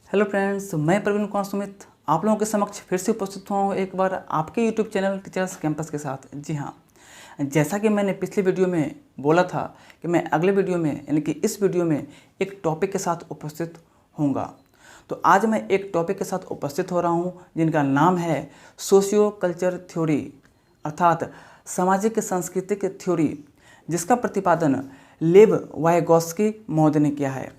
Hello friends, मैं प्रवीण कुमार सुमित आप लोगों के समक्ष फिर से उपस्थित हुआ हूँ एक बार आपके यूट्यूब चैनल टीचर्स कैंपस के साथ। जी हाँ, जैसा कि मैंने पिछले वीडियो में बोला था कि मैं अगले वीडियो में यानी कि इस वीडियो में एक टॉपिक के साथ उपस्थित होऊंगा। तो आज मैं एक टॉपिक के साथ उपस्थित हो रहा हूँ जिनका नाम है सोशियो कल्चर थ्योरी, अर्थात सामाजिक सांस्कृतिक थ्योरी, जिसका प्रतिपादन लेव वाइगोत्स्की महोदय ने किया है।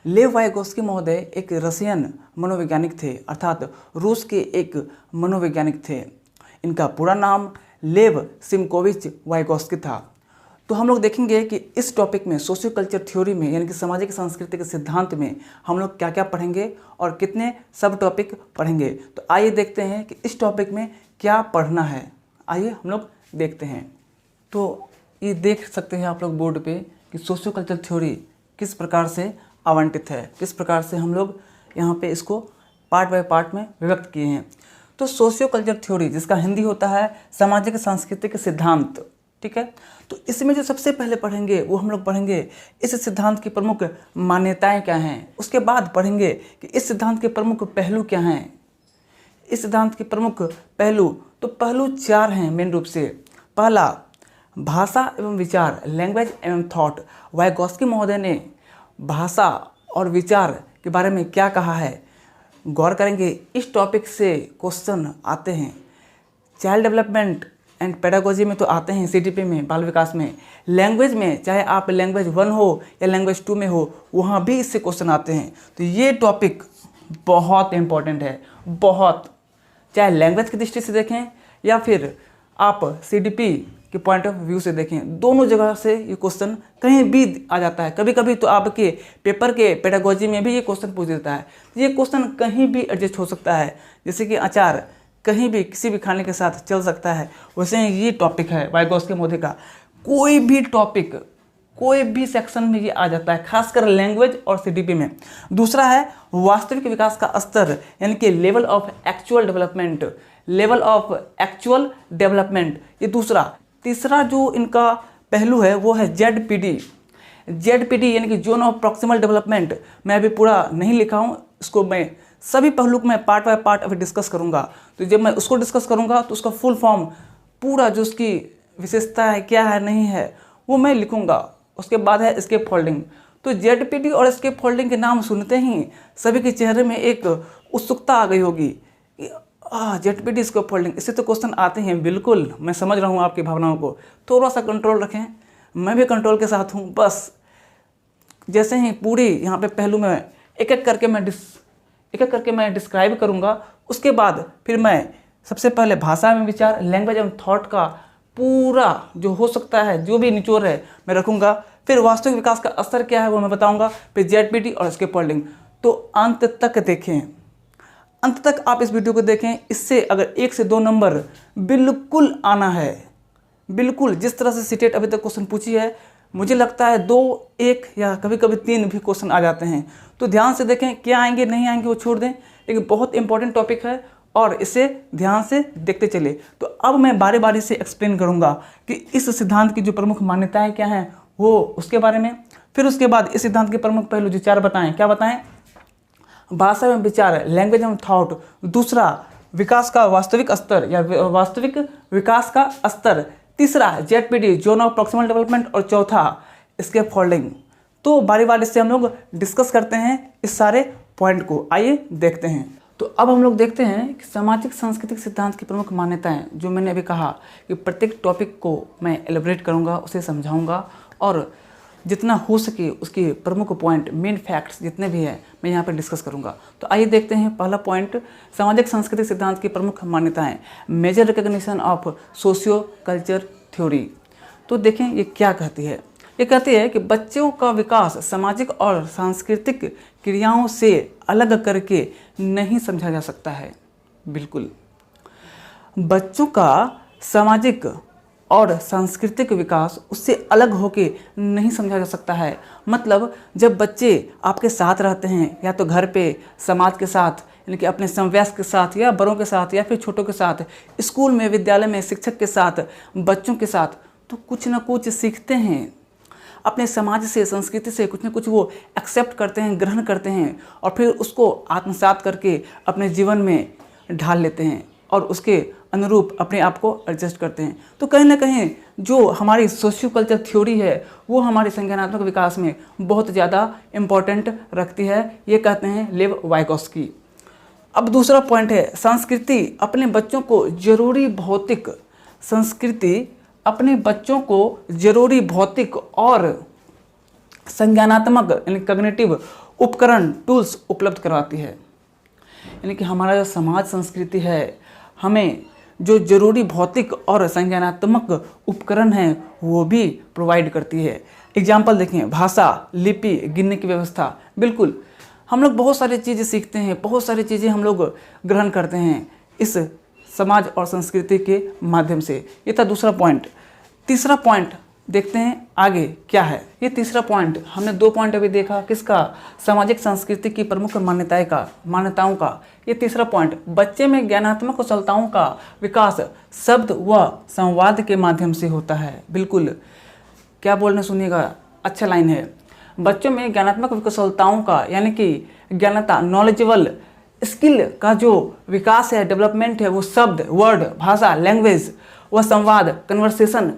लेव वाइगोत्स्की महोदय एक रशियन मनोवैज्ञानिक थे, अर्थात रूस के एक मनोवैज्ञानिक थे। इनका पूरा नाम लेव सिमकोविच वाइगोत्स्की था। तो हम लोग देखेंगे कि इस टॉपिक में सोशियो कल्चर थ्योरी में यानी कि सामाजिक सांस्कृतिक सिद्धांत में हम लोग क्या क्या पढ़ेंगे और कितने सब टॉपिक पढ़ेंगे। तो आइए देखते हैं कि इस टॉपिक में क्या पढ़ना है। आइए हम लोग देखते हैं। तो ये देख सकते हैं आप लोग बोर्ड पे कि सोशियो कल्चर थ्योरी किस प्रकार से आवंटित है, किस प्रकार से हम लोग यहाँ पे इसको पार्ट बाय पार्ट में विभक्त किए हैं। तो सोशियो कल्चर थ्योरी, जिसका हिंदी होता है सामाजिक सांस्कृतिक सिद्धांत, ठीक है। तो इसमें जो सबसे पहले पढ़ेंगे वो हम लोग पढ़ेंगे इस सिद्धांत की प्रमुख मान्यताएं क्या हैं। उसके बाद पढ़ेंगे कि इस सिद्धांत के प्रमुख पहलू क्या हैं। इस सिद्धांत के प्रमुख पहलू, तो पहलू 4 हैं मेन रूप से। पहला, भाषा एवं विचार, लैंग्वेज एवं थॉट। वाइगोत्स्की महोदय ने भाषा और विचार के बारे में क्या कहा है, गौर करेंगे। इस टॉपिक से क्वेश्चन आते हैं। चाइल्ड डेवलपमेंट एंड पेडागोजी में तो आते हैं, सीडीपी में, बाल विकास में। लैंग्वेज में, चाहे आप लैंग्वेज 1 हो या लैंग्वेज 2 में हो, वहाँ भी इससे क्वेश्चन आते हैं। तो ये टॉपिक बहुत इंपॉर्टेंट है, बहुत। चाहे लैंग्वेज की दृष्टि से देखें या फिर आप सीडीपी के पॉइंट ऑफ व्यू से देखें, दोनों जगह से ये क्वेश्चन कहीं भी आ जाता है। कभी कभी तो आपके पेपर के पेडागोजी में भी ये क्वेश्चन पूछ देता है। ये क्वेश्चन कहीं भी एडजस्ट हो सकता है, जैसे कि अचार कहीं भी किसी भी खाने के साथ चल सकता है, वैसे ये टॉपिक है वाइगोत्स्की महोदय का। कोई भी टॉपिक, कोई भी सेक्शन में ये आ जाता है, खासकर लैंग्वेज और सीडीपी में। दूसरा है वास्तविक विकास का स्तर, यानी कि level of actual development, level of actual development, ये दूसरा। तीसरा जो इनका पहलू है वो है जेडपीडी। जेडपीडी यानी कि जोन ऑफ प्रॉक्सिमल डेवलपमेंट। मैं अभी पूरा नहीं लिखा हूँ, इसको मैं सभी पहलू को मैं पार्ट बाय पार्ट अभी डिस्कस करूँगा। तो जब मैं उसको डिस्कस करूँगा तो उसका फुल फॉर्म, पूरा जो उसकी विशेषता है, क्या है, नहीं है, वो मैं लिखूँगा। उसके बाद है स्केप फोल्डिंग। तो जेडपीडी और स्केप फोल्डिंग के नाम सुनते ही सभी के चेहरे में एक उत्सुकता आ गई होगी, जेडपीडी स्कोप फोल्डिंग, इससे तो क्वेश्चन आते हैं। बिल्कुल, मैं समझ रहा हूँ आपकी भावनाओं को। थोड़ा सा कंट्रोल रखें, मैं भी कंट्रोल के साथ हूँ। बस जैसे ही पूरी यहाँ पे पहलू में एक एक करके मैं डिस्क्राइब करूँगा, उसके बाद फिर मैं सबसे पहले भाषा में विचार, लैंग्वेज एंड थॉट का पूरा जो हो सकता है, जो भी निचोड़ है, मैं रखूँगा। फिर वास्तविक विकास का असर क्या है वो मैं बताऊँगा। फिर जेडपीडी और स्केप फोल्डिंग। तो अंत तक देखें, अंत तक आप इस वीडियो को देखें। इससे अगर 1 से 2 नंबर बिल्कुल आना है, बिल्कुल जिस तरह से सीटेट अभी तक क्वेश्चन पूछी है, मुझे लगता है 2, 1 या कभी कभी 3 भी क्वेश्चन आ जाते हैं। तो ध्यान से देखें, क्या आएंगे नहीं आएंगे वो छोड़ दें, लेकिन बहुत इंपॉर्टेंट टॉपिक है और इसे ध्यान से देखते चले। तो अब मैं बारी बारी से एक्सप्लेन करूँगा कि इस सिद्धांत की जो प्रमुख मान्यताएँ क्या हैं वो उसके बारे में। फिर उसके बाद इस सिद्धांत के प्रमुख पहलू जो 4 बताएँ, क्या बताएँ। भाषा में विचार, लैंग्वेज एंड थॉट। दूसरा, विकास का वास्तविक स्तर या वास्तविक विकास का स्तर। तीसरा, ZPD, zone of proximal development. और चौथा, स्केप फोल्डिंग। तो बारी बारी से हम लोग डिस्कस करते हैं इस सारे पॉइंट को। आइए देखते हैं। तो अब हम लोग देखते हैं कि सामाजिक सांस्कृतिक सिद्धांत की प्रमुख मान्यताएं, जो मैंने अभी कहा कि प्रत्येक टॉपिक को मैं एलिब्रेट करूँगा, उसे समझाऊँगा और जितना हो सके उसके प्रमुख पॉइंट, मेन फैक्ट्स जितने भी हैं, मैं यहाँ पर डिस्कस करूँगा। तो आइए देखते हैं। पहला पॉइंट, सामाजिक सांस्कृतिक सिद्धांत की प्रमुख मान्यताएं, major recognition of socio culture theory. तो देखें ये क्या कहती है। ये कहती है कि बच्चों का विकास सामाजिक और सांस्कृतिक क्रियाओं से अलग करके नहीं समझा जा सकता है। बिल्कुल, बच्चों का सामाजिक और सांस्कृतिक विकास उससे अलग होके नहीं समझा जा सकता है। मतलब जब बच्चे आपके साथ रहते हैं, या तो घर पे समाज के साथ, यानी कि अपने समवयस्क के साथ या बड़ों के साथ या फिर छोटों के साथ, स्कूल में, विद्यालय में, शिक्षक के साथ, बच्चों के साथ, तो कुछ ना कुछ सीखते हैं। अपने समाज से, संस्कृति से कुछ न कुछ वो एक्सेप्ट करते हैं, ग्रहण करते हैं और फिर उसको आत्मसात करके अपने जीवन में ढाल लेते हैं और उसके अनुरूप अपने आप को एडजस्ट करते हैं। तो कहीं ना कहीं जो हमारी सोशियो कल्चर थ्योरी है वो हमारे संज्ञानात्मक विकास में बहुत ज़्यादा इम्पोर्टेंट रखती है। ये कहते हैं लेव वाइगोस्की। अब दूसरा पॉइंट है संस्कृति अपने बच्चों को जरूरी भौतिक और संज्ञानात्मक यानी कॉग्निटिव उपकरण टूल्स उपलब्ध करवाती है। यानी कि हमारा जो समाज संस्कृति है हमें जो जरूरी भौतिक और संज्ञानात्मक उपकरण हैं वो भी प्रोवाइड करती है। एग्जाम्पल देखें, भाषा, लिपि, गिनने की व्यवस्था। बिल्कुल हम लोग बहुत सारी चीज़ें सीखते हैं, बहुत सारी चीज़ें हम लोग ग्रहण करते हैं इस समाज और संस्कृति के माध्यम से। ये था दूसरा पॉइंट। तीसरा पॉइंट देखते हैं आगे क्या है। ये तीसरा पॉइंट, हमने 2 पॉइंट अभी देखा, किसका? सामाजिक संस्कृति की प्रमुख मान्यताओं का। ये तीसरा पॉइंट, बच्चे में ज्ञानात्मक कुशलताओं का विकास शब्द व संवाद के माध्यम से होता है। बिल्कुल, क्या बोलने सुनिएगा, अच्छा लाइन है। बच्चों में ज्ञानात्मक कुशलताओं का यानी कि ज्ञानता, नॉलेजेबल स्किल का जो विकास है, डेवलपमेंट है, वो शब्द, वर्ड, भाषा, लैंग्वेज व संवाद, कन्वर्सेशन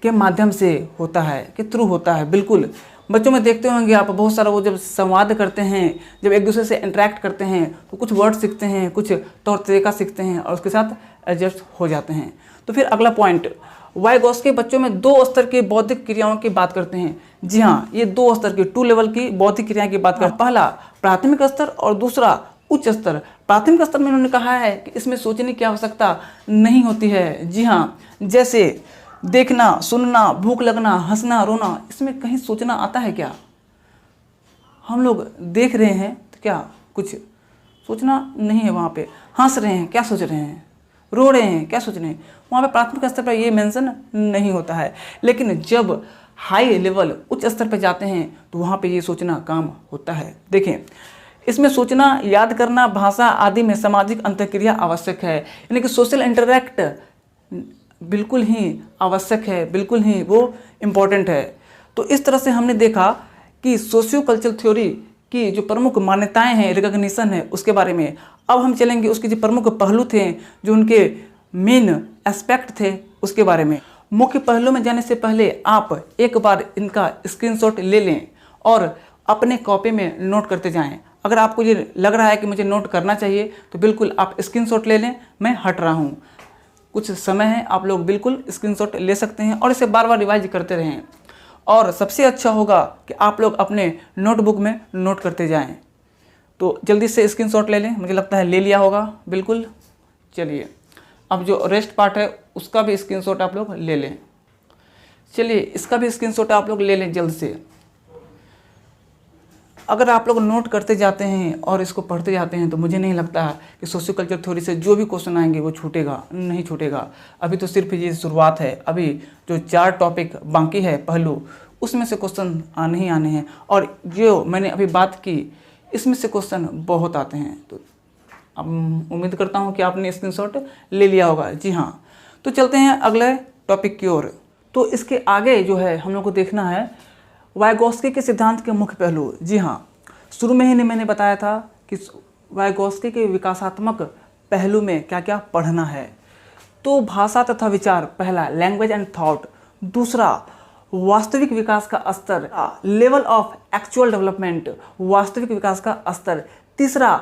के माध्यम से होता है, के थ्रू होता है। बिल्कुल, बच्चों में देखते होंगे आप बहुत सारा वो जब संवाद करते हैं, जब एक दूसरे से इंटरेक्ट करते हैं तो कुछ वर्ड सीखते हैं, कुछ तौर तरीका सीखते हैं और उसके साथ एडजस्ट हो जाते हैं। तो फिर अगला पॉइंट, वाइगोस्की बच्चों में 2 स्तर की बौद्धिक क्रियाओं की बात करते हैं। जी हाँ, ये 2 स्तर की 2 लेवल की बौद्धिक क्रियाओं की बात करते हैं। पहला प्राथमिक स्तर और दूसरा उच्च स्तर। प्राथमिक स्तर में उन्होंने कहा है कि इसमें सोचने की आवश्यकता नहीं होती है। जी हाँ, जैसे देखना, सुनना, भूख लगना, हंसना, रोना, इसमें कहीं सोचना आता है क्या? हम लोग देख रहे हैं तो क्या कुछ सोचना नहीं है वहाँ पे। हंस रहे हैं, क्या सोच रहे हैं? रो रहे हैं, क्या सोच रहे हैं? वहाँ पे प्राथमिक स्तर पर ये मेंशन नहीं होता है। लेकिन जब हाई लेवल, उच्च स्तर पर जाते हैं तो वहाँ पे ये सोचना काम होता है। देखें, इसमें सोचना, याद करना, भाषा आदि में सामाजिक अंतःक्रिया आवश्यक है। यानी कि सोशल इंटरैक्ट बिल्कुल ही आवश्यक है, बिल्कुल ही वो इम्पोर्टेंट है। तो इस तरह से हमने देखा कि सोशियो कल्चरल थ्योरी की जो प्रमुख मान्यताएं हैं, रिकॉग्निशन है, उसके बारे में। अब हम चलेंगे उसके जो प्रमुख पहलू थे, जो उनके मेन एस्पेक्ट थे, उसके बारे में। मुख्य पहलू में जाने से पहले आप एक बार इनका स्क्रीनशॉट ले लें और अपने कॉपी में नोट करते जाएं। अगर आपको ये लग रहा है कि मुझे नोट करना चाहिए तो बिल्कुल आप स्क्रीनशॉट ले लें, मैं हट रहा हूँ। कुछ समय है, आप लोग बिल्कुल स्क्रीनशॉट ले सकते हैं और इसे बार बार रिवाइज करते रहें। और सबसे अच्छा होगा कि आप लोग अपने नोटबुक में नोट करते जाएं। तो जल्दी से स्क्रीनशॉट ले लें, मुझे लगता है ले लिया होगा बिल्कुल। चलिए, अब जो रेस्ट पार्ट है उसका भी स्क्रीनशॉट आप लोग ले लें। चलिए, इसका भी स्क्रीनशॉट आप लोग ले लें जल्द से। अगर आप लोग नोट करते जाते हैं और इसको पढ़ते जाते हैं तो मुझे नहीं लगता कि सोशियो कल्चर थ्योरी से जो भी क्वेश्चन आएंगे वो छूटेगा, नहीं छूटेगा। अभी तो सिर्फ ये शुरुआत है। अभी जो 4 टॉपिक बाकी है पहलू, उसमें से क्वेश्चन आने ही आने हैं और जो मैंने अभी बात की इसमें से क्वेश्चन बहुत आते हैं। तो अब उम्मीद करता हूँ कि आपने स्क्रीनशॉट ले लिया होगा। जी हाँ, तो चलते हैं अगले टॉपिक की ओर। तो इसके आगे जो है हम लोग को देखना है वाइगोस्की के सिद्धांत के मुख्य पहलू। जी हाँ, शुरू में ही मैंने बताया था कि वाइगोस्की के विकासात्मक पहलू में क्या क्या पढ़ना है। तो भाषा तथा विचार, पहला लैंग्वेज एंड थॉट, दूसरा वास्तविक विकास का स्तर, लेवल ऑफ एक्चुअल डेवलपमेंट, वास्तविक विकास का स्तर, तीसरा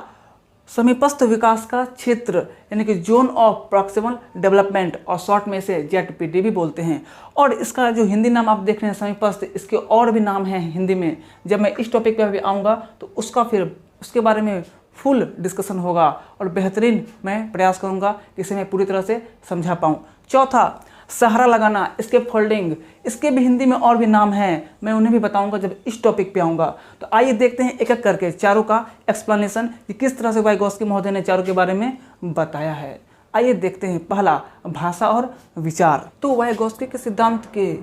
समीपस्थ विकास का क्षेत्र यानी कि जोन ऑफ प्रॉक्सिमल डेवलपमेंट और शॉर्ट में इसे ZPD भी बोलते हैं। और इसका जो हिंदी नाम आप देख रहे हैं समीपस्थ, इसके और भी नाम हैं हिंदी में। जब मैं इस टॉपिक पे भी आऊँगा तो उसका फिर उसके बारे में फुल डिस्कशन होगा और बेहतरीन मैं प्रयास करूँगा कि इसे मैं पूरी तरह से समझा पाऊँ। चौथा सहारा लगाना, इसके फोल्डिंग, इसके भी हिंदी में और भी नाम हैं, मैं उन्हें भी बताऊंगा जब इस टॉपिक पे आऊँगा। तो आइए देखते हैं एक एक करके चारों का एक्सप्लेनेशन कि किस तरह से वाइगोस्की महोदय ने चारों के बारे में बताया है। आइए देखते हैं। पहला, भाषा और विचार। तो वाइगोस्की के सिद्धांत के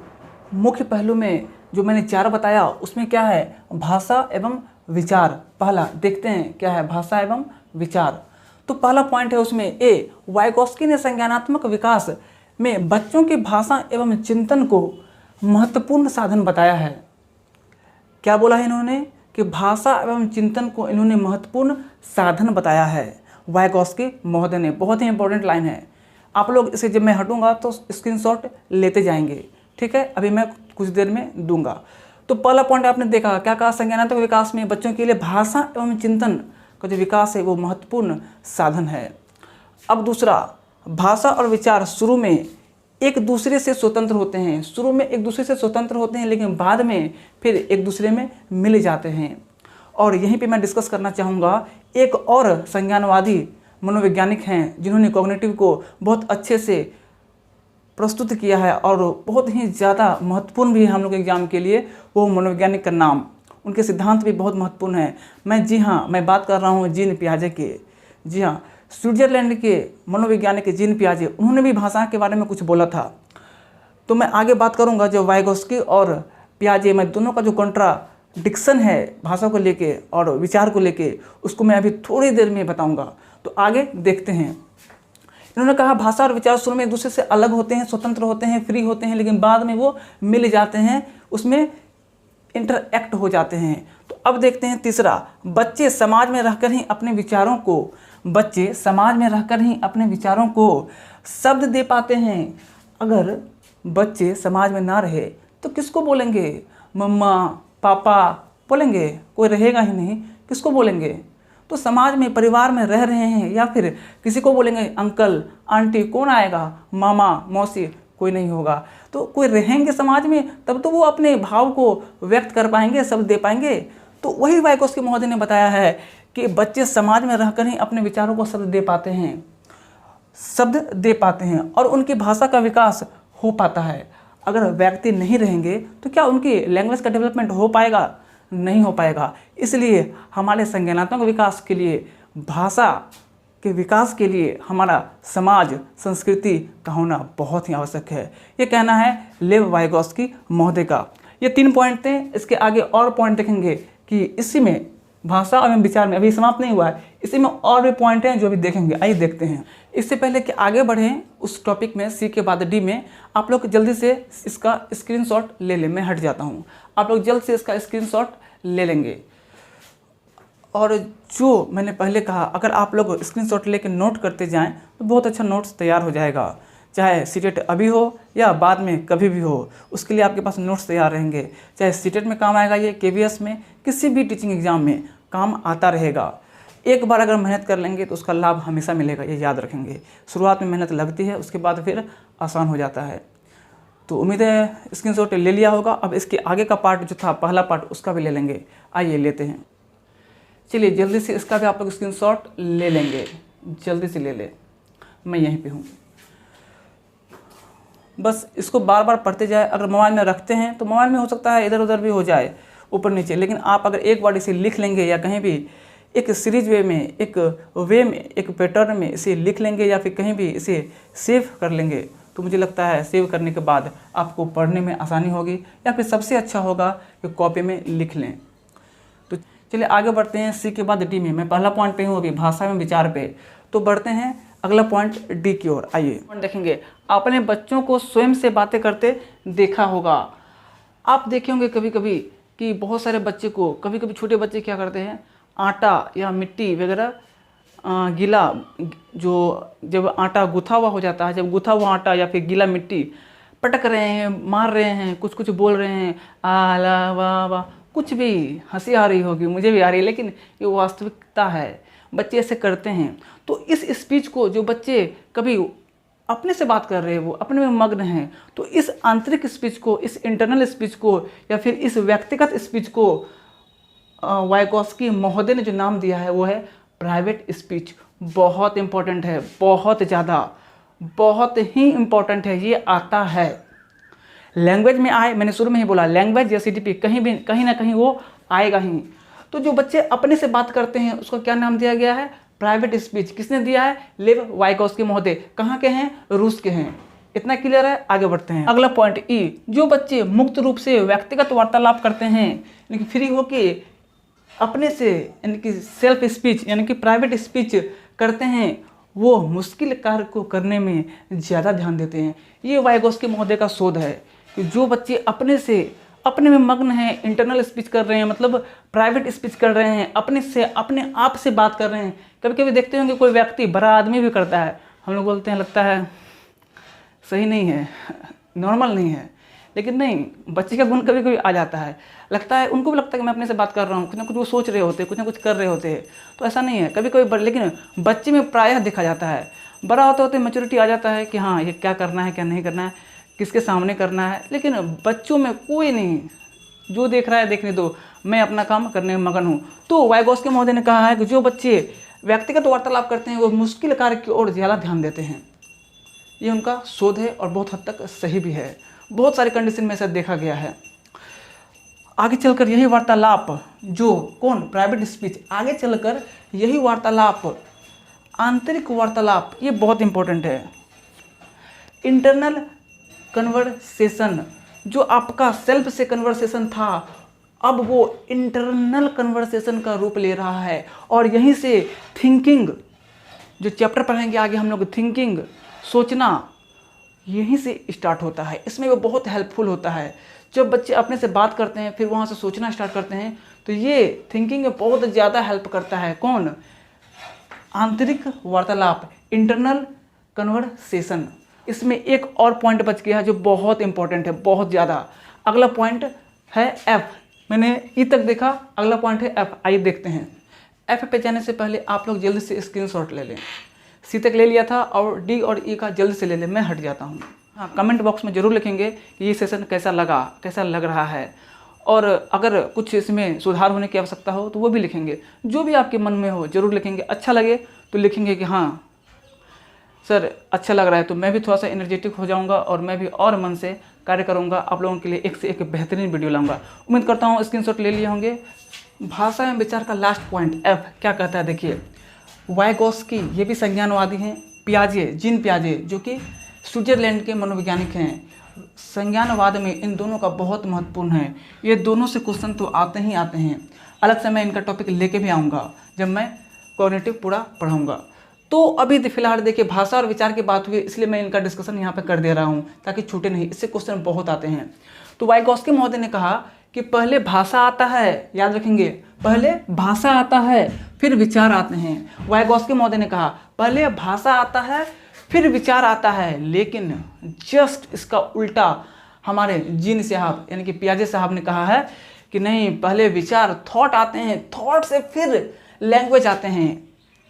मुख्य पहलू में जो मैंने 4 बताया उसमें क्या है, भाषा एवं विचार। पहला देखते हैं क्या है भाषा एवं विचार। तो पहला पॉइंट है उसमें ए, वाइगोस्की ने संज्ञानात्मक विकास में बच्चों की भाषा एवं चिंतन को महत्वपूर्ण साधन बताया है। क्या बोला है इन्होंने कि भाषा एवं चिंतन को इन्होंने महत्वपूर्ण साधन बताया है। वाइगॉस्की महोदय ने, बहुत ही इंपॉर्टेंट लाइन है। आप लोग इसे जब मैं हटूंगा तो स्क्रीनशॉट लेते जाएंगे, ठीक है। अभी मैं कुछ देर में दूंगा। तो पहला पॉइंट आपने देखा, क्या कहा, संज्ञानात्मक विकास में बच्चों के लिए भाषा एवं चिंतन का जो विकास है वो महत्वपूर्ण साधन है। अब दूसरा, भाषा और विचार शुरू में एक दूसरे से स्वतंत्र होते हैं। शुरू में एक दूसरे से स्वतंत्र होते हैं, लेकिन बाद में फिर एक दूसरे में मिल जाते हैं। और यहीं पे मैं डिस्कस करना चाहूँगा, एक और संज्ञानवादी मनोवैज्ञानिक हैं जिन्होंने कॉग्निटिव को बहुत अच्छे से प्रस्तुत किया है और बहुत ही ज़्यादा महत्वपूर्ण भी है हम लोग एग्जाम के लिए। वो मनोवैज्ञानिक का नाम, उनके सिद्धांत भी बहुत महत्वपूर्ण है। मैं बात कर रहा हूँ जीन पियाजे के। जी हाँ, स्विट्जरलैंड के मनोवैज्ञानिक जीन पियाजे, उन्होंने भी भाषा के बारे में कुछ बोला था। तो मैं आगे बात करूँगा जो वाइगॉस्की और पियाजे, मैं दोनों का जो कॉन्ट्राडिक्शन है भाषा को लेके और विचार को लेके, उसको मैं अभी थोड़ी देर में बताऊँगा। तो आगे देखते हैं। इन्होंने कहा भाषा और विचार शुरू में एक दूसरे से अलग होते हैं, स्वतंत्र होते हैं, फ्री होते हैं, लेकिन बाद में वो मिल जाते हैं, उसमें इंटरएक्ट हो जाते हैं। तो अब देखते हैं तीसरा, बच्चे समाज में रहकर ही अपने विचारों को शब्द दे पाते हैं। अगर बच्चे समाज में ना रहे तो किसको बोलेंगे? मम्मा पापा बोलेंगे, कोई रहेगा ही नहीं, किसको बोलेंगे? तो समाज में, परिवार में रह रहे हैं या फिर किसी को बोलेंगे अंकल आंटी, कौन आएगा? मामा मौसी, कोई नहीं होगा। तो कोई रहेंगे समाज में, तब तो वो अपने भाव को व्यक्त कर पाएंगे, शब्द दे पाएंगे। तो वही वाइगॉस्की महोदय ने बताया है कि बच्चे समाज में रहकर ही अपने विचारों को शब्द दे पाते हैं और उनकी भाषा का विकास हो पाता है। अगर व्यक्ति नहीं रहेंगे तो क्या उनकी लैंग्वेज का डेवलपमेंट हो पाएगा? नहीं हो पाएगा। इसलिए हमारे संज्ञानात्मक विकास के लिए, भाषा के विकास के लिए हमारा समाज, संस्कृति का होना बहुत ही आवश्यक है। ये कहना है लेव वाइगॉस्की महोदय का। ये 3 पॉइंट थे। इसके आगे और पॉइंट देखेंगे कि इसी में भाषा एवं विचार में अभी समाप्त नहीं हुआ है, इसी में और भी पॉइंट हैं जो अभी देखेंगे। आइए देखते हैं। इससे पहले कि आगे बढ़ें उस टॉपिक में, सी के बाद डी में, आप लोग जल्दी से इसका स्क्रीनशॉट ले लें। मैं हट जाता हूँ, आप लोग जल्द से इसका स्क्रीनशॉट ले लेंगे। और जो मैंने पहले कहा, अगर आप लोग स्क्रीनशॉट लेकर नोट करते जाएं तो बहुत अच्छा नोट्स तैयार हो जाएगा। चाहे सीटेट अभी हो या बाद में कभी भी हो, उसके लिए आपके पास नोट्स तैयार रहेंगे। चाहे सीटेट में काम आएगा, ये केवीएस में, किसी भी टीचिंग एग्जाम में काम आता रहेगा। एक बार अगर मेहनत कर लेंगे तो उसका लाभ हमेशा मिलेगा, ये याद रखेंगे। शुरुआत में मेहनत लगती है, उसके बाद फिर आसान हो जाता है। तो उम्मीद है स्क्रीनशॉट ले लिया होगा। अब इसके आगे का पार्ट जो था, पहला पार्ट, उसका भी ले लेंगे। आइए लेते हैं। चलिए जल्दी से इसका भी आप लोग स्क्रीनशॉट ले लेंगे, जल्दी से ले ले। मैं यहीं पे हूँ, बस इसको बार बार पढ़ते जाए। अगर मोबाइल में रखते हैं तो मोबाइल में हो सकता है इधर उधर भी हो जाए, ऊपर नीचे, लेकिन आप अगर एक बार इसे लिख लेंगे या कहीं भी एक सीरीज वे में, एक पैटर्न में इसे लिख लेंगे या फिर कहीं भी इसे सेव कर लेंगे, तो मुझे लगता है सेव करने के बाद आपको पढ़ने में आसानी होगी, या फिर सबसे अच्छा होगा कि कॉपी में लिख लें। तो चलिए आगे बढ़ते हैं। सी के बाद डी में, मैं पहला पॉइंट पे हूँ अभी, भाषा में विचार पे। तो बढ़ते हैं अगला पॉइंट डी की ओर। आइए पॉइंट देखेंगे, अपने बच्चों को स्वयं से बातें करते देखा होगा। आप देखे होंगे कभी कभी कि बहुत सारे बच्चे को, कभी कभी छोटे बच्चे क्या करते हैं, आटा या मिट्टी वगैरह गीला, जो जब आटा गुथा हुआ हो जाता है, जब गुथा हुआ आटा या फिर गीला मिट्टी पटक रहे हैं, मार रहे हैं, कुछ बोल रहे हैं, आला वाह वाह, कुछ भी। हंसी आ रही होगी, मुझे भी आ रही है, लेकिन ये वास्तविकता है, बच्चे ऐसे करते हैं। तो इस स्पीच को जो बच्चे कभी अपने से बात कर रहे हैं, वो अपने में मग्न हैं, तो इस आंतरिक स्पीच को, इस इंटरनल स्पीच को या फिर इस व्यक्तिगत स्पीच को वाइगॉस्की महोदय ने जो नाम दिया है वो है प्राइवेट स्पीच। बहुत इंपॉर्टेंट है, बहुत ज़्यादा, बहुत ही इंपॉर्टेंट है। ये आता है लैंग्वेज में आए, मैंने शुरू में ही बोला, लैंग्वेज या सीटीपी कहीं ना कहीं वो आएगा ही। तो जो बच्चे अपने से बात करते हैं उसको क्या नाम दिया गया है? Private speech. किसने दिया है? लेव वाइगॉस्की महोदय। कहाँ के हैं? रूस के हैं। इतना क्लियर है? आगे बढ़ते हैं। अगला पॉइंट ई, जो बच्चे मुक्त रूप से व्यक्तिगत वार्तालाप करते हैं, यानी कि फ्री होके अपने से, यानी कि सेल्फ स्पीच यानी कि प्राइवेट स्पीच करते हैं, वो मुश्किल कार्य को करने में ज़्यादा ध्यान देते हैं। ये वाइगॉस्की महोदय का शोध है। कि जो बच्चे अपने में मग्न हैं, इंटरनल स्पीच कर रहे हैं, मतलब प्राइवेट स्पीच कर रहे हैं, अपने आप से बात कर रहे हैं। कभी कभी देखते होंगे कोई व्यक्ति, बड़ा आदमी भी करता है, हम लोग बोलते हैं लगता है सही नहीं है, नॉर्मल नहीं है, लेकिन नहीं, बच्चे का गुण कभी कभी आ जाता है, लगता है उनको भी लगता है कि मैं अपने से बात कर रहा हूँ, कुछ ना कुछ वो सोच रहे होते हैं, कुछ ना कुछ कर रहे होते हैं। तो ऐसा नहीं है, कभी कभी लेकिन बच्चे में प्रायः देखा जाता है, बड़ा होते होते मैच्योरिटी आ जाता है कि हाँ ये क्या करना है क्या नहीं करना है, किसके सामने करना है। लेकिन बच्चों में कोई नहीं, जो देख रहा है देखने दो, मैं अपना काम करने में मगन हूँ। तो वाइगोस्की महोदय ने कहा है कि जो बच्चे व्यक्तिगत वार्तालाप करते हैं वो मुश्किल कार्य की ओर ज़्यादा ध्यान देते हैं। ये उनका शोध है और बहुत हद तक सही भी है, बहुत सारे कंडीशन में ऐसा देखा गया है। आगे चलकर यही वार्तालाप जो प्राइवेट स्पीच, आगे चलकर यही वार्तालाप, आंतरिक वार्तालाप, ये बहुत इंपॉर्टेंट है। इंटरनल कन्वर्सेशन, जो आपका सेल्फ से कन्वर्सेशन था, अब वो इंटरनल कन्वर्सेशन का रूप ले रहा है। और यहीं से थिंकिंग, जो चैप्टर पढ़ेंगे आगे हम लोग, थिंकिंग, सोचना, यहीं से स्टार्ट होता है। इसमें वो बहुत हेल्पफुल होता है। जब बच्चे अपने से बात करते हैं फिर वहाँ से सोचना स्टार्ट करते हैं, तो ये थिंकिंग में बहुत ज़्यादा हेल्प करता है। आंतरिक वार्तालाप, इंटरनल कन्वर्सेशन। इसमें एक और पॉइंट बच गया है जो बहुत इंपॉर्टेंट है, बहुत ज़्यादा। अगला पॉइंट है एफ, मैंने ई तक देखा, अगला पॉइंट है एफ। आइए देखते हैं। एफ पे जाने से पहले आप लोग जल्दी से स्क्रीनशॉट ले लें। सी तक ले लिया था और डी और ई का जल्दी से ले लें, मैं हट जाता हूँ। हाँ, कमेंट बॉक्स में ज़रूर लिखेंगे कि ये सेशन कैसा लगा, कैसा लग रहा है, और अगर कुछ इसमें सुधार होने की आवश्यकता हो तो वो भी लिखेंगे। जो भी आपके मन में हो ज़रूर लिखेंगे। अच्छा लगे तो लिखेंगे कि हाँ सर अच्छा लग रहा है, तो मैं भी थोड़ा सा एनर्जेटिक हो जाऊंगा और मैं भी और मन से कार्य करूंगा, आप लोगों के लिए एक से एक बेहतरीन वीडियो लाऊंगा। उम्मीद करता हूँ स्क्रीनशॉट ले लिए होंगे। भाषा एवं विचार का लास्ट पॉइंट एफ क्या कहता है, देखिए। वाइगोस्की, ये भी संज्ञानवादी हैं। पियाजे, जीन पियाजे, जो कि स्विट्जरलैंड के मनोवैज्ञानिक हैं। संज्ञानवाद में इन दोनों का बहुत महत्वपूर्ण है। ये दोनों से क्वेश्चन तो आते ही आते हैं। अलग से मैं इनका टॉपिक लेके भी आऊँगा जब मैं कॉग्निटिव पूरा पढ़ाऊँगा। तो अभी फिलहाल देखिए भाषा और विचार की बात हुई, इसलिए मैं इनका डिस्कशन यहाँ पे कर दे रहा हूँ ताकि छूटे नहीं, इससे क्वेश्चन बहुत आते हैं। तो वाइगोस्की महोदय ने कहा कि पहले भाषा आता है, याद रखेंगे, पहले भाषा आता है फिर विचार आते हैं। वाइगोस्की महोदय ने कहा पहले भाषा आता है फिर विचार आता है, लेकिन जस्ट इसका उल्टा हमारे जीन साहब यानी कि पियाजे साहब ने कहा है कि नहीं, पहले विचार, थॉट आते हैं, थॉट से फिर लैंग्वेज आते हैं।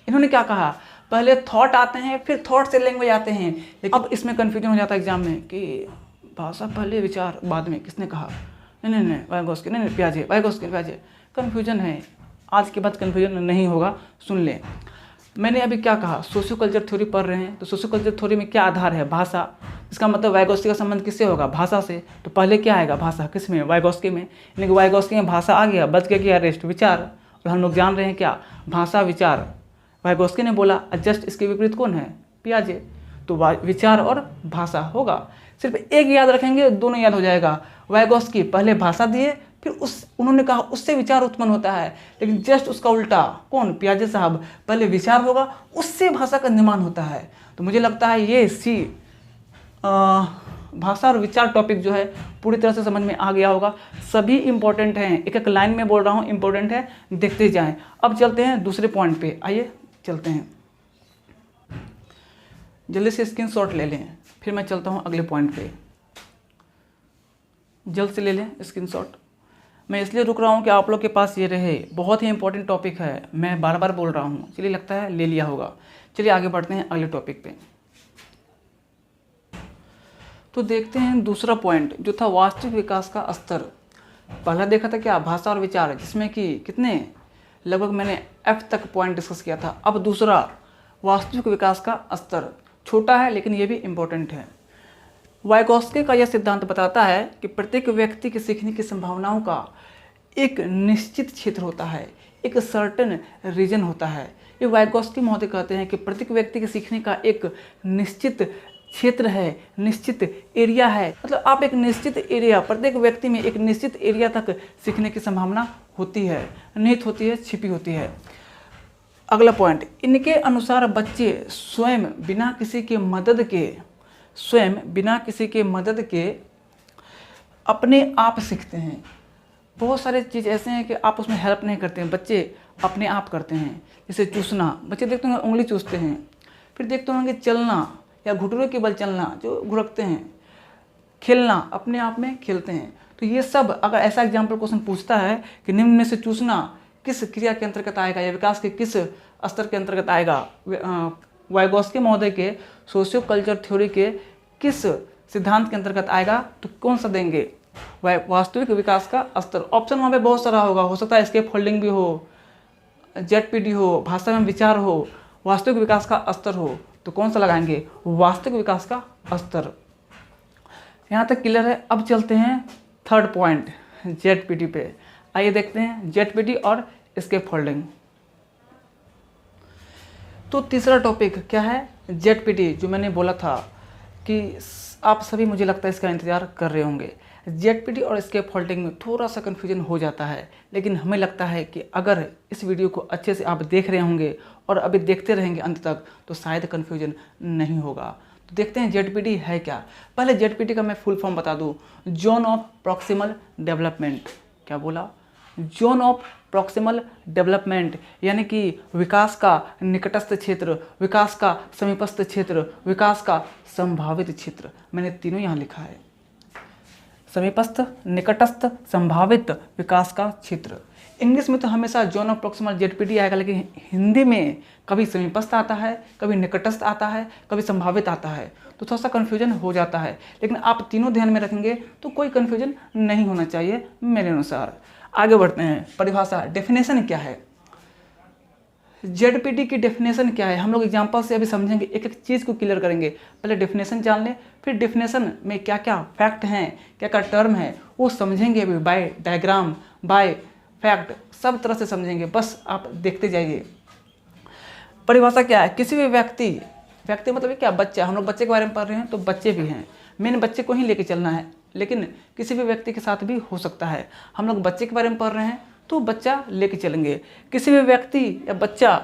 इन्होंने क्या कहा, पहले थॉट आते हैं फिर थॉट से लैंग्वेज आते हैं। लेकिन अब इसमें कन्फ्यूजन हो जाता है एग्जाम में कि भाषा पहले विचार बाद में, किसने कहा? नहीं, वाइगोस्की, नहीं, पियाजे, वाइगोस्की, पियाजे। कन्फ्यूजन है, आज के बाद कन्फ्यूजन नहीं होगा, सुन लें। मैंने अभी क्या कहा, सोशियो कल्चर थ्योरी पढ़ रहे हैं, तो सोशियो कल्चर थ्योरी में क्या आधार है? भाषा। इसका मतलब वाइगोस्की का संबंध किससे होगा? भाषा से। तो पहले क्या आएगा? भाषा। किस में? वाइगोस्की में। यानी कि वाइगोस्की में भाषा आ गया, बच गया रेस्ट, विचार। और हम लोग जान रहे हैं क्या, भाषा विचार। वाइगोस्की ने बोला, जस्ट इसके विपरीत कौन है? पियाजे। तो विचार और भाषा होगा। सिर्फ एक याद रखेंगे, दोनों याद हो जाएगा। वाइगोस्की पहले भाषा दिए, फिर उन्होंने कहा उससे विचार उत्पन्न होता है, लेकिन जस्ट उसका उल्टा कौन? पियाजे साहब, पहले विचार होगा उससे भाषा का निर्माण होता है। तो मुझे लगता है ये भाषा और विचार टॉपिक जो है पूरी तरह से समझ में आ गया होगा। सभी इंपॉर्टेंट हैं, एक एक लाइन में बोल रहा हूँ, इंपॉर्टेंट है, देखते जाएं। अब चलते हैं दूसरे पॉइंट पे, आइए चलते हैं। जल्दी से स्क्रीनशॉट ले लें, फिर मैं चलता हूँ अगले पॉइंट पे। जल्द से ले लें स्क्रीनशॉट। मैं इसलिए रुक रहा हूँ कि आप लोग के पास ये रहे, बहुत ही इंपॉर्टेंट टॉपिक है, मैं बार बार बोल रहा हूँ। चलिए, लगता है ले लिया होगा। चलिए आगे बढ़ते हैं अगले टॉपिक पे। तो देखते हैं दूसरा पॉइंट जो था वास्तविक विकास का स्तर। पहला देखा था क्या, भाषा और विचार, जिसमें कि कितने, लगभग मैंने एफ तक पॉइंट डिस्कस किया था। अब दूसरा वास्तविक विकास का स्तर, छोटा है लेकिन ये भी इम्पोर्टेंट है। वाइगोस्की का यह सिद्धांत बताता है कि प्रत्येक व्यक्ति के सीखने की संभावनाओं का एक निश्चित क्षेत्र होता है, एक सर्टेन रीजन होता है। ये वाइगोस्की महोदय कहते हैं कि प्रत्येक व्यक्ति के सीखने का एक निश्चित क्षेत्र है, निश्चित एरिया है। मतलब आप एक निश्चित एरिया, प्रत्येक व्यक्ति में एक निश्चित एरिया तक सीखने की संभावना होती है, निहित होती है, छिपी होती है। अगला पॉइंट, इनके अनुसार बच्चे स्वयं बिना किसी के मदद के अपने आप सीखते हैं। बहुत सारे चीज़ ऐसे हैं कि आप उसमें हेल्प नहीं करते हैं, बच्चे अपने आप करते हैं। जैसे चूसना, बच्चे देखते होंगे उंगली चूसते हैं। फिर देखते होंगे चलना या घुटनों के बल चलना, जो घुड़कते हैं। खेलना, अपने आप में खेलते हैं। तो ये सब अगर ऐसा एग्जाम्पल क्वेश्चन पूछता है कि निम्न में से चूसना किस क्रिया के अंतर्गत आएगा या विकास के किस स्तर के अंतर्गत आएगा, वाइगोस्की महोदय के सोशियो कल्चर थ्योरी के किस सिद्धांत के अंतर्गत आएगा, तो कौन सा देंगे? वास्तविक विकास का स्तर। ऑप्शन वहाँ पे बहुत सारा होगा, हो सकता है स्केप फोल्डिंग भी हो, जेडपीडी हो, भाषा में विचार हो, वास्तविक विकास का स्तर हो, तो कौन सा लगाएंगे? वास्तविक विकास का स्तर। यहाँ तक क्लियर है। अब चलते हैं थर्ड पॉइंट, जेडपीडी पे। आइए देखते हैं जेडपीडी और स्केप फोल्डिंग। तो तीसरा टॉपिक क्या है? जेडपीडी। जो मैंने बोला था कि आप सभी, मुझे लगता है, इसका इंतजार कर रहे होंगे। जेडपीडी और स्केप फोल्डिंग में थोड़ा सा कन्फ्यूजन हो जाता है, लेकिन हमें लगता है कि अगर इस वीडियो को अच्छे से आप देख रहे होंगे और अभी देखते रहेंगे अंत तक, तो शायद कन्फ्यूजन नहीं होगा। तो देखते हैं जेडपीडी है क्या। पहले जेडपीडी का मैं फुल फॉर्म बता दूं, जोन ऑफ प्रॉक्सिमल डेवलपमेंट। क्या बोला? जोन ऑफ प्रॉक्सिमल डेवलपमेंट, यानी कि विकास का निकटस्थ क्षेत्र, विकास का समीपस्थ क्षेत्र, विकास का संभावित क्षेत्र। मैंने तीनों यहाँ लिखा है, समीपस्थ, निकटस्थ, संभावित विकास का क्षेत्र। इंग्लिश में तो हमेशा जोन ऑफ प्रॉक्सिमल जेडपीडी आएगा, लेकिन हिंदी में कभी समीपस्थ आता है, कभी निकटस्थ आता है, कभी संभावित आता है, तो थोड़ा सा कन्फ्यूजन हो जाता है। लेकिन आप तीनों ध्यान में रखेंगे तो कोई कन्फ्यूजन नहीं होना चाहिए मेरे अनुसार। आगे बढ़ते हैं। परिभाषा, डेफिनेशन क्या है? जेडपीडी की डेफिनेशन क्या है? हम लोग एग्जाम्पल से अभी समझेंगे, एक एक चीज़ को क्लियर करेंगे। पहले डेफिनेशन जान लें, फिर डेफिनेशन में क्या क्या फैक्ट हैं, क्या क्या टर्म है, वो समझेंगे अभी, बाय डायग्राम, बाय फैक्ट, सब तरह से समझेंगे। बस आप देखते जाइए। परिभाषा क्या है? किसी भी व्यक्ति मतलब क्या? बच्चा। हम लोग बच्चे के बारे में पढ़ रहे हैं, तो बच्चे भी हैं, मेन बच्चे को ही लेके चलना है, लेकिन किसी भी व्यक्ति के साथ भी हो सकता है। हम लोग बच्चे के बारे में पढ़ रहे हैं, तो बच्चा लेके चलेंगे। किसी भी व्यक्ति या बच्चा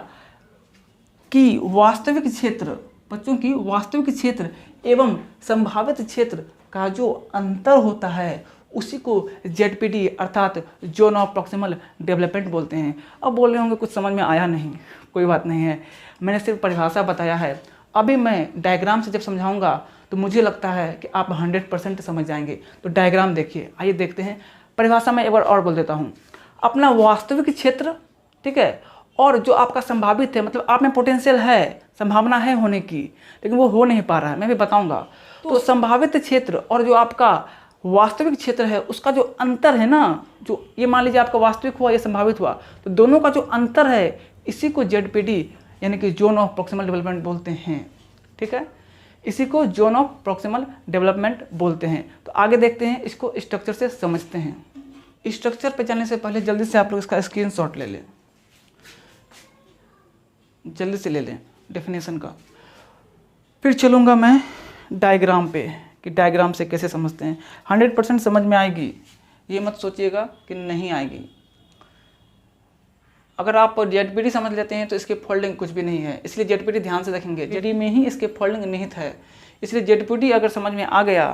की वास्तविक क्षेत्र, बच्चों की वास्तविक क्षेत्र एवं संभावित क्षेत्र का जो अंतर होता है, उसी को जेडपीडी अर्थात जोन ऑफ प्रॉक्सिमल डेवलपमेंट बोलते हैं। अब बोल रहे होंगे कुछ समझ में आया नहीं, कोई बात नहीं है, मैंने सिर्फ परिभाषा बताया है। अभी मैं डायग्राम से जब समझाऊंगा तो मुझे लगता है कि आप 100% समझ जाएंगे। तो डायग्राम देखिए, आइए देखते हैं। परिभाषा में एक बार और बोल देता हूँ। अपना वास्तविक क्षेत्र, ठीक है, और जो आपका संभावित है, मतलब आप में पोटेंशियल है, संभावना है होने की, लेकिन वो हो नहीं पा रहा है, मैं भी बताऊंगा। तो संभावित क्षेत्र और जो आपका वास्तविक क्षेत्र है, उसका जो अंतर है ना, जो ये मान लीजिए आपका वास्तविक हुआ या संभावित हुआ, तो दोनों का जो अंतर है, इसी को जेडपीडी यानी कि जोन ऑफ प्रॉक्सिमल डेवलपमेंट बोलते हैं। ठीक है, इसी को जोन ऑफ प्रॉक्सिमल डेवलपमेंट बोलते हैं। तो आगे देखते हैं, इसको स्ट्रक्चर से समझते हैं। स्ट्रक्चर पे जाने से पहले जल्दी से आप लोग इसका स्क्रीनशॉट ले लें, जल्दी से ले लें डेफिनेशन का। फिर चलूँगा मैं डायग्राम पे कि डायग्राम से कैसे समझते हैं। 100% समझ में आएगी, ये मत सोचिएगा कि नहीं आएगी। अगर आप जेडपीडी समझ लेते हैं तो इसके फोल्डिंग कुछ भी नहीं है, इसलिए जेडपीडी ध्यान से देखेंगे। जेडी में ही इसके फोल्डिंग निहित है, इसलिए जेडपीडी अगर समझ में आ गया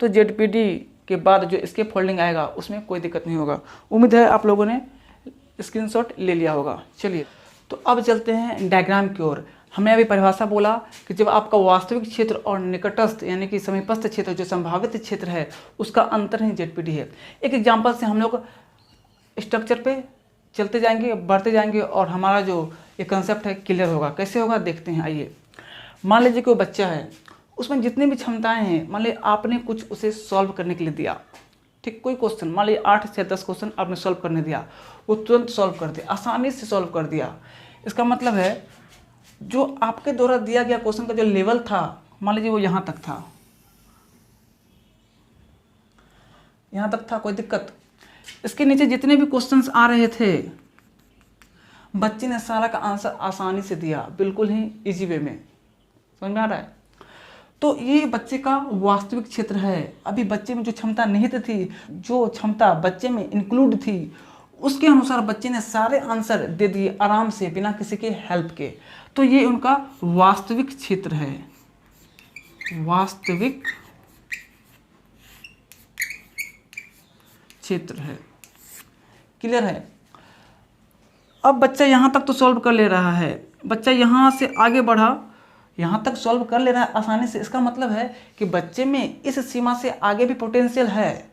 तो जेडपीडी के बाद जो इसके फोल्डिंग आएगा उसमें कोई दिक्कत नहीं होगा। उम्मीद है आप लोगों ने स्क्रीनशॉट ले लिया होगा। चलिए, तो अब चलते हैं डायग्राम की ओर। हमने अभी परिभाषा बोला कि जब आपका वास्तविक क्षेत्र और निकटस्थ यानी कि समीपस्थ क्षेत्र जो संभावित क्षेत्र है, उसका अंतर ही जेडपीडी है। एक एग्जाम्पल से हम लोग स्ट्रक्चर पे चलते जाएंगे, बढ़ते जाएंगे, और हमारा जो ये कंसेप्ट है क्लियर होगा। कैसे होगा देखते हैं। आइए, मान लीजिए कोई बच्चा है, उसमें जितनी भी क्षमताएं हैं, मान लीजिए आपने कुछ उसे सॉल्व करने के लिए दिया, ठीक, कोई क्वेश्चन मान लीजिए 8 से 10 क्वेश्चन आपने सॉल्व करने दिया, वो तुरंत सॉल्व कर दिया, आसानी से सॉल्व कर दिया। इसका मतलब है जो आपके द्वारा दिया गया क्वेश्चन का जो लेवल था, मान लीजिए वो यहाँ तक था, यहाँ तक था, कोई दिक्कत। इसके नीचे जितने भी क्वेश्चंस आ रहे थे, बच्चे ने सारा का आंसर आसानी से दिया, बिल्कुल ही इजी वे में। समझ में आ रहा है? तो ये बच्चे का वास्तविक क्षेत्र है। अभी बच्चे में जो क्षमता निहित थी, जो क्षमता बच्चे में इंक्लूड थी, उसके अनुसार बच्चे ने सारे आंसर दे दिए आराम से, बिना किसी के हेल्प के। तो ये उनका वास्तविक क्षेत्र है, वास्तविक क्षेत्र है। क्लियर है? अब बच्चा यहाँ तक तो सॉल्व कर ले रहा है, बच्चा यहाँ से आगे बढ़ा, यहाँ तक सॉल्व कर ले रहा है आसानी से। इसका मतलब है कि बच्चे में इस सीमा से आगे भी पोटेंशियल है।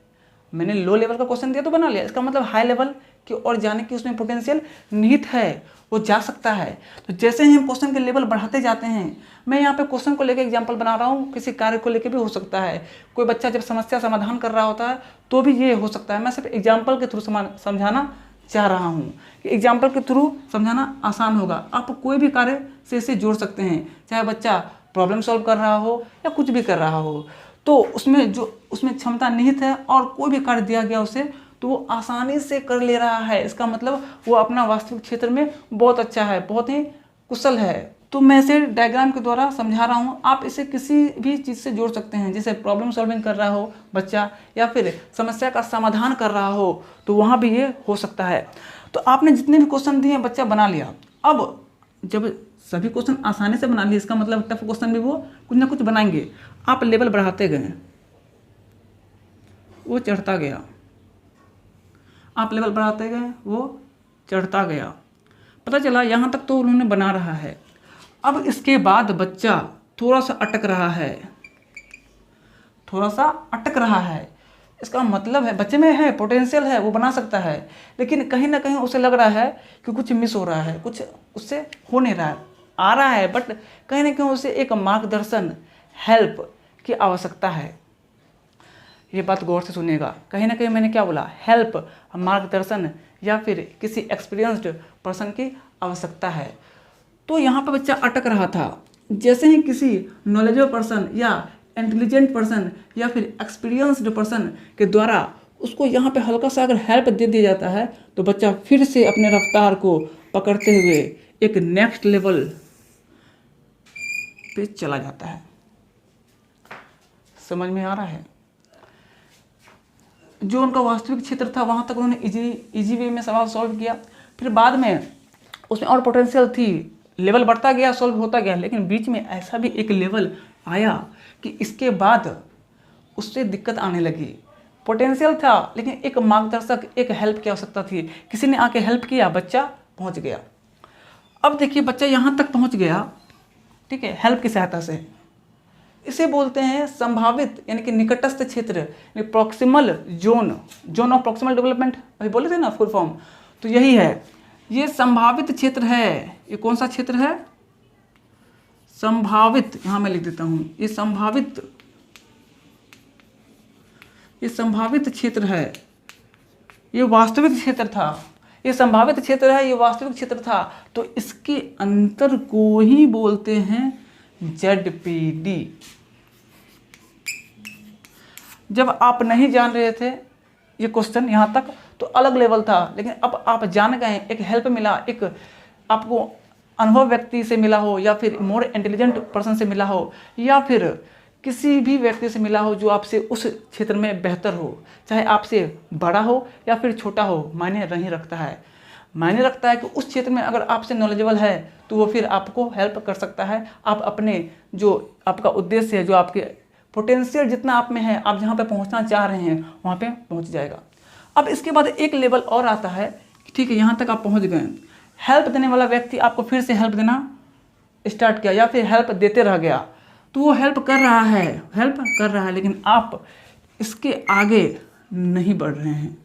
मैंने लो लेवल का क्वेश्चन दिया तो बना लिया, इसका मतलब हाई लेवल की ओर जाने की उसमें पोटेंशियल निहित है, वो जा सकता है। तो जैसे ही हम क्वेश्चन के लेवल बढ़ाते जाते हैं, मैं यहाँ पे क्वेश्चन को लेकर एग्जांपल बना रहा हूँ, किसी कार्य को लेकर भी हो सकता है। कोई बच्चा जब समस्या समाधान कर रहा होता है तो भी ये हो सकता है। मैं सिर्फ एग्जाम्पल के थ्रू समझाना चाह रहा हूँ कि एग्जाम्पल के थ्रू समझाना आसान होगा। आप कोई भी कार्य से इसे जोड़ सकते हैं, चाहे बच्चा प्रॉब्लम सॉल्व कर रहा हो या कुछ भी कर रहा हो, तो उसमें क्षमता निहित है और कोई भी कार्य दिया गया उसे तो वो आसानी से कर ले रहा है। इसका मतलब वो अपना वास्तविक क्षेत्र में बहुत अच्छा है, बहुत ही कुशल है। तो मैं इसे डायग्राम के द्वारा समझा रहा हूँ, आप इसे किसी भी चीज़ से जोड़ सकते हैं। जैसे प्रॉब्लम सॉल्विंग कर रहा हो बच्चा या फिर समस्या का समाधान कर रहा हो तो वहाँ भी ये हो सकता है। तो आपने जितने भी क्वेश्चन दिए बच्चा बना लिया। अब जब सभी क्वेश्चन आसानी से बना लिए, इसका मतलब टफ क्वेश्चन भी वो कुछ ना कुछ बनाएंगे। आप लेवल बढ़ाते गए, वो चढ़ता गया, आप लेवल बढ़ाते गए, वो चढ़ता गया। पता चला यहाँ तक तो उन्होंने बना रहा है। अब इसके बाद बच्चा थोड़ा सा अटक रहा है, थोड़ा सा अटक रहा है। इसका मतलब है बच्चे में है पोटेंशियल है, वो बना सकता है, लेकिन कहीं ना कहीं उसे लग रहा है कि कुछ मिस हो रहा है, कुछ उससे हो नहीं रहा है। आ रहा है बट कहीं ना कहीं उसे एक मार्गदर्शन, हेल्प की आवश्यकता है। ये बात गौर से सुनिएगा, कहीं ना कहीं मैंने क्या बोला, हेल्प, मार्गदर्शन या फिर किसी एक्सपीरियंस्ड पर्सन की आवश्यकता है। तो यहाँ पर बच्चा अटक रहा था। जैसे ही किसी नॉलेजेबल पर्सन या इंटेलिजेंट पर्सन या फिर एक्सपीरियंस्ड पर्सन के द्वारा उसको यहाँ पे हल्का सा अगर हेल्प दे दिया जाता है तो बच्चा फिर से अपने रफ्तार को पकड़ते हुए एक नेक्स्ट लेवल पे चला जाता है। समझ में आ रहा है? जो उनका वास्तविक क्षेत्र था वहाँ तक उन्होंने इजी वे में सवाल सॉल्व किया। फिर बाद में उसमें और पोटेंशियल थी, लेवल बढ़ता गया, सॉल्व होता गया, लेकिन बीच में ऐसा भी एक लेवल आया कि इसके बाद उससे दिक्कत आने लगी। पोटेंशियल था लेकिन एक मार्गदर्शक, एक हेल्प की आवश्यकता थी। किसी ने आके हेल्प किया, बच्चा पहुंच गया। अब देखिए बच्चा यहाँ तक पहुंच गया, ठीक है, हेल्प की सहायता से। इसे बोलते हैं संभावित यानी कि निकटस्थ क्षेत्र, proximal zone of proximal development, अभी बोले थे ना फुल फॉर्म, तो यही है। ये संभावित क्षेत्र है। ये कौन सा क्षेत्र है? संभावित, यहां मैं लिख देता हूं, ये संभावित क्षेत्र है। ये वास्तविक क्षेत्र था, ये संभावित क्षेत्र है, ये वास्तविक क्षेत्र था। तो इसके अंतर को ही बोलते हैं ZPD। जब आप नहीं जान रहे थे ये क्वेश्चन यहाँ तक तो अलग लेवल था, लेकिन अब आप जान गए, एक हेल्प मिला, एक आपको अनुभव व्यक्ति से मिला हो या फिर मोर इंटेलिजेंट पर्सन से मिला हो या फिर किसी भी व्यक्ति से मिला हो जो आपसे उस क्षेत्र में बेहतर हो, चाहे आपसे बड़ा हो या फिर छोटा हो, मायने नहीं रखता है। मायने रखता है कि उस क्षेत्र में अगर आपसे नॉलेजेबल है तो वो फिर आपको हेल्प कर सकता है। आप अपने जो आपका उद्देश्य है, जो आपके पोटेंशियल जितना आप में है, आप जहाँ पे पहुँचना चाह रहे हैं वहाँ पे पहुँच जाएगा। अब इसके बाद एक लेवल और आता है कि ठीक है यहाँ तक आप पहुँच गए, हेल्प देने वाला व्यक्ति आपको फिर से हेल्प देना स्टार्ट किया या फिर हेल्प देते रह गया, तो वो हेल्प कर रहा है, लेकिन आप इसके आगे नहीं बढ़ रहे हैं।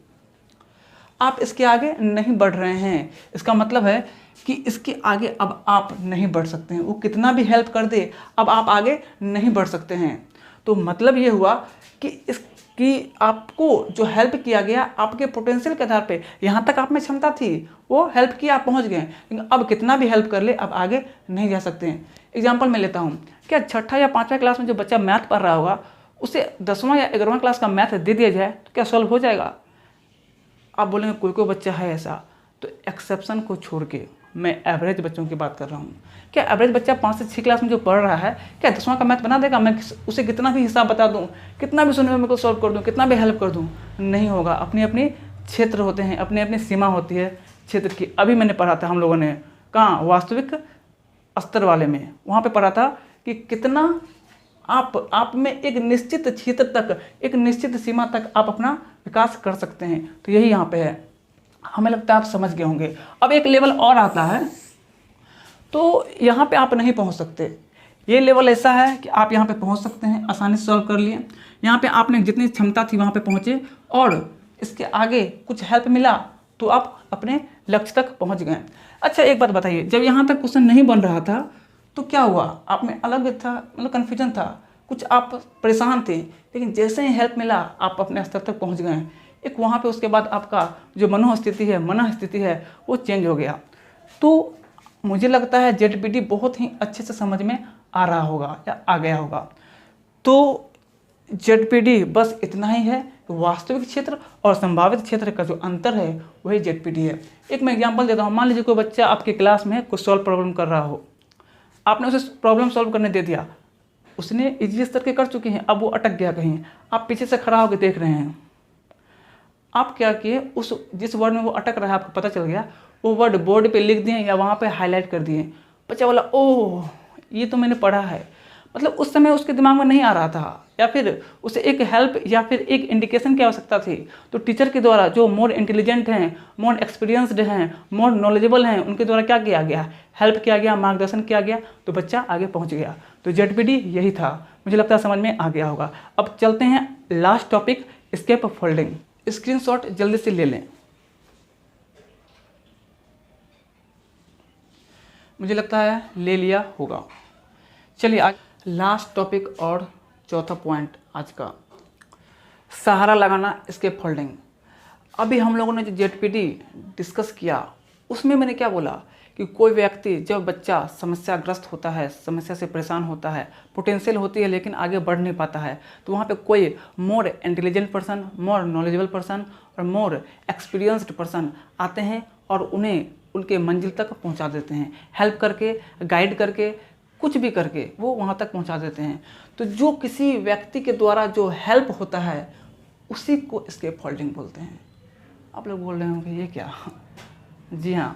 आप इसके आगे नहीं बढ़ रहे हैं। इसका मतलब है कि इसके आगे अब आप नहीं बढ़ सकते हैं। वो कितना भी हेल्प कर दे, अब आप आगे नहीं बढ़ सकते हैं। तो मतलब ये हुआ कि आपको जो हेल्प किया गया आपके पोटेंशियल के आधार पे, यहाँ तक आप में क्षमता थी, वो हेल्प किया, आप पहुँच गए, लेकिन अब कितना भी हेल्प कर ले अब आगे नहीं जा सकते हैं। एग्जाम्पल मैं लेता हूँ, क्या छठा या पाँचवा क्लास में जो बच्चा मैथ पढ़ रहा होगा उसे 10वां या 11वां क्लास का मैथ दे दिया जाए तो क्या सॉल्व हो जाएगा? आप बोलेंगे कोई बच्चा है ऐसा, तो एक्सेप्शन को छोड़ के मैं एवरेज बच्चों की बात कर रहा हूँ। क्या एवरेज बच्चा 5 से 6 क्लास में जो पढ़ रहा है क्या 10वां का मैथ बना देगा? मैं उसे कितना भी हिसाब बता दूँ, कितना भी सुनने में को सॉल्व कर दूँ, कितना भी हेल्प कर दूँ, नहीं होगा। अपनी अपनी क्षेत्र होते हैं, अपनी अपनी सीमा होती है क्षेत्र की। अभी मैंने पढ़ा था, हम लोगों ने कहाँ, वास्तविक स्तर वाले में, वहाँ पर पढ़ा था कि कितना आप में एक निश्चित क्षेत्र तक, एक निश्चित सीमा तक आप अपना विकास कर सकते हैं। तो यही यहाँ पे है, हमें लगता है आप समझ गए होंगे। अब एक लेवल और आता है, तो यहाँ पे आप नहीं पहुँच सकते। ये लेवल ऐसा है कि आप यहाँ पे पहुँच सकते हैं, आसानी से सॉल्व कर लिए। यहाँ पे आपने जितनी क्षमता थी वहाँ पे पहुँचे, और इसके आगे कुछ हेल्प मिला तो आप अपने लक्ष्य तक पहुँच गए। अच्छा एक बात बताइए, जब यहाँ तक क्वेश्चन नहीं बन रहा था तो क्या हुआ? आप में अलग था, मतलब कन्फ्यूजन था, कुछ आप परेशान थे, लेकिन जैसे ही हेल्प मिला आप अपने स्तर तक पहुँच गए। एक वहाँ पे उसके बाद आपका जो मनोस्थिति है, मन स्थिति है, वो चेंज हो गया। तो मुझे लगता है जेडपीटी बहुत ही अच्छे से समझ में आ रहा होगा या आ गया होगा। तो जेडपीटी बस इतना ही है, वास्तविक क्षेत्र और संभावित क्षेत्र का जो अंतर है वही जेडपीटी है। एक मैं एग्जांपल देता हूँ, मान लीजिए कोई बच्चा आपके क्लास में कुछ सॉल्व प्रॉब्लम कर रहा हो, आपने उसे प्रॉब्लम सॉल्व करने दे दिया, उसने इजी स्तर के कर चुके हैं, अब वो अटक गया कहीं, आप पीछे से खड़ा होकर देख रहे हैं। आप क्या किए, उस जिस वर्ड में वो अटक रहा है आपको पता चल गया, वो वर्ड बोर्ड पे लिख दिए या वहाँ पे हाईलाइट कर दिए। बच्चा बोला ओह ये तो मैंने पढ़ा है, मतलब उस समय उसके दिमाग में नहीं आ रहा था, या फिर उसे एक हेल्प या फिर एक इंडिकेशन की आवश्यकता थी। तो टीचर के द्वारा, जो मोर इंटेलिजेंट हैं, मोर एक्सपीरियंसड हैं, मोर नॉलेजेबल हैं, उनके द्वारा क्या किया गया, हेल्प किया गया, मार्गदर्शन किया गया, तो बच्चा आगे पहुंच गया। तो जेडपीटी यही था, मुझे लगता है समझ में आ गया होगा। अब चलते हैं last topic, escape folding. Screenshot जल्दी से ले लें, मुझे लगता है ले लिया होगा। चलिए आज लास्ट टॉपिक और चौथा पॉइंट आज का, सहारा लगाना एस्केप फोल्डिंग। अभी हम लोगों ने जो जेडपीटी डिस्कस किया उसमें मैंने क्या बोला कि कोई व्यक्ति, जब बच्चा समस्याग्रस्त होता है, समस्या से परेशान होता है, पोटेंशियल होती है लेकिन आगे बढ़ नहीं पाता है, तो वहाँ पे कोई more intelligent person, more knowledgeable person और मोर एक्सपीरियंस्ड पर्सन आते हैं और उन्हें उनके मंजिल तक पहुँचा देते हैं, हेल्प करके, गाइड करके, कुछ भी करके वो वहाँ तक पहुँचा देते हैं। तो जो किसी व्यक्ति के द्वारा जो हेल्प होता है उसी को एस्केप फोल्डिंग बोलते हैं। आप लोग बोल रहे होंगे ये क्या? जी हाँ,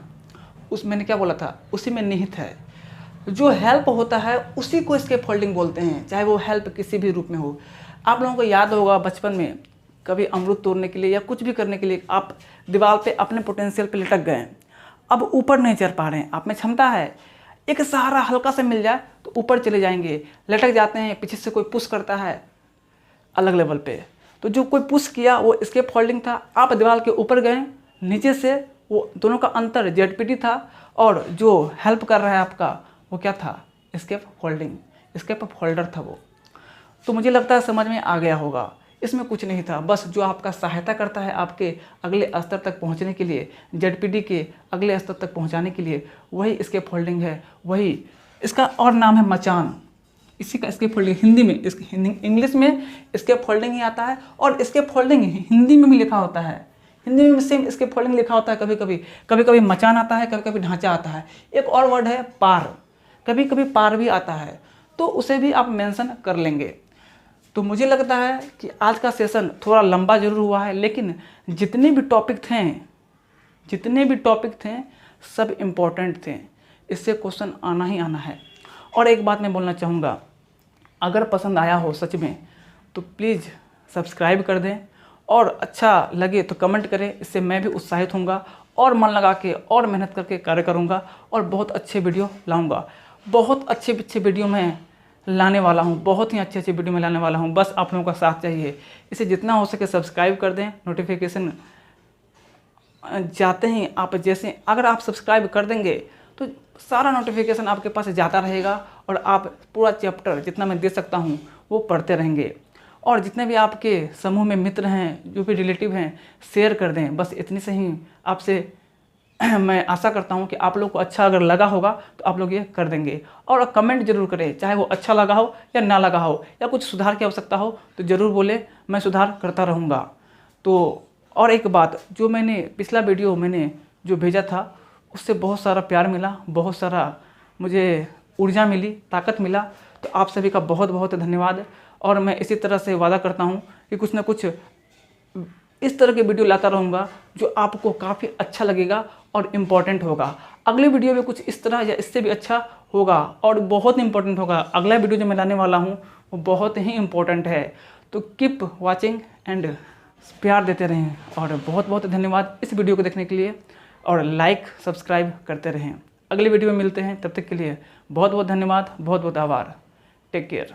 उस मैंने क्या बोला था, उसी में निहित है। जो हेल्प होता है उसी को एस्केप फोल्डिंग बोलते हैं, चाहे वो हेल्प किसी भी रूप में हो। आप लोगों को याद होगा बचपन में कभी अमरूद तोड़ने के लिए या कुछ भी करने के लिए आप दीवार पे अपने पोटेंशियल पे लटक गए, अब ऊपर नहीं चढ़ पा रहे हैं, आप में क्षमता है, एक सहारा हल्का सा मिल जाए तो ऊपर चले जाएंगे, लटक जाते हैं, पीछे से कोई पुश करता है अलग लेवल पे, तो जो कोई पुश किया वो एस्केप फोल्डिंग था। आप दीवार के ऊपर गए, नीचे से वो दोनों का अंतर जेडपीटी था, और जो हेल्प कर रहा है आपका वो क्या था, एस्केप फोल्डिंग, एस्केप फोल्डर था वो। तो मुझे लगता है समझ में आ गया होगा, इसमें कुछ नहीं था, बस जो आपका सहायता करता है आपके अगले स्तर तक पहुंचने के लिए, जेडपीटी के अगले स्तर तक पहुंचाने के लिए, वही एस्केप फोल्डिंग है। वही इसका और नाम है मचान, इसी का एस्केप फोल्डिंग हिंदी में, इंग्लिश में एस्केप फोल्डिंग ही आता है, और एस्केप फोल्डिंग हिंदी में भी लिखा होता है, हिंदी में सेम एस्केप फोल्डिंग लिखा होता है। कभी कभी मचान आता है, कभी कभी ढांचा आता है। एक और वर्ड है पार, कभी कभी पार भी आता है, तो उसे भी आप मेंशन कर लेंगे। तो मुझे लगता है कि आज का सेशन थोड़ा लंबा जरूर हुआ है, लेकिन जितने भी टॉपिक थे सब इम्पोर्टेंट थे, इससे क्वेश्चन आना ही आना है। और एक बात मैं बोलना चाहूँगा, अगर पसंद आया हो सच में तो प्लीज़ सब्सक्राइब कर दें, और अच्छा लगे तो कमेंट करें, इससे मैं भी उत्साहित होऊंगा और मन लगा के और मेहनत करके कार्य करूँगा और बहुत अच्छे वीडियो लाऊँगा। बहुत अच्छे वीडियो में लाने वाला हूँ, बहुत ही अच्छे वीडियो में लाने वाला हूँ, बस आप लोगों का साथ चाहिए। इसे जितना हो सके सब्सक्राइब कर दें, नोटिफिकेशन जाते ही आप जैसे अगर आप सब्सक्राइब कर देंगे तो सारा नोटिफिकेशन आपके पास जाता रहेगा, और आप पूरा चैप्टर जितना मैं दे सकता हूँ वो पढ़ते रहेंगे। और जितने भी आपके समूह में मित्र हैं, जो भी रिलेटिव हैं, शेयर कर दें। बस इतनी से ही आपसे मैं आशा करता हूं कि आप लोग को अच्छा अगर लगा होगा तो आप लोग ये कर देंगे, और कमेंट जरूर करें, चाहे वो अच्छा लगा हो या ना लगा हो, या कुछ सुधार की आवश्यकता हो तो ज़रूर बोले, मैं सुधार करता रहूँगा। तो और एक बात, जो मैंने पिछला वीडियो मैंने जो भेजा था उससे बहुत सारा प्यार मिला, बहुत सारा मुझे ऊर्जा मिली, ताकत मिला, तो आप सभी का बहुत बहुत धन्यवाद। और मैं इसी तरह से वादा करता हूँ कि कुछ ना कुछ इस तरह के वीडियो लाता रहूँगा जो आपको काफ़ी अच्छा लगेगा और इम्पॉर्टेंट होगा। अगले वीडियो में कुछ इस तरह या इससे भी अच्छा होगा और बहुत इम्पॉर्टेंट होगा। अगला वीडियो जो मैं लाने वाला हूँ वो बहुत ही इम्पॉर्टेंट है। तो कीप वॉचिंग एंड प्यार देते रहें और बहुत बहुत धन्यवाद इस वीडियो को देखने के लिए और लाइक सब्सक्राइब करते रहें। अगली वीडियो में मिलते हैं, तब तक के लिए बहुत बहुत धन्यवाद, बहुत बहुत आभार। Take care.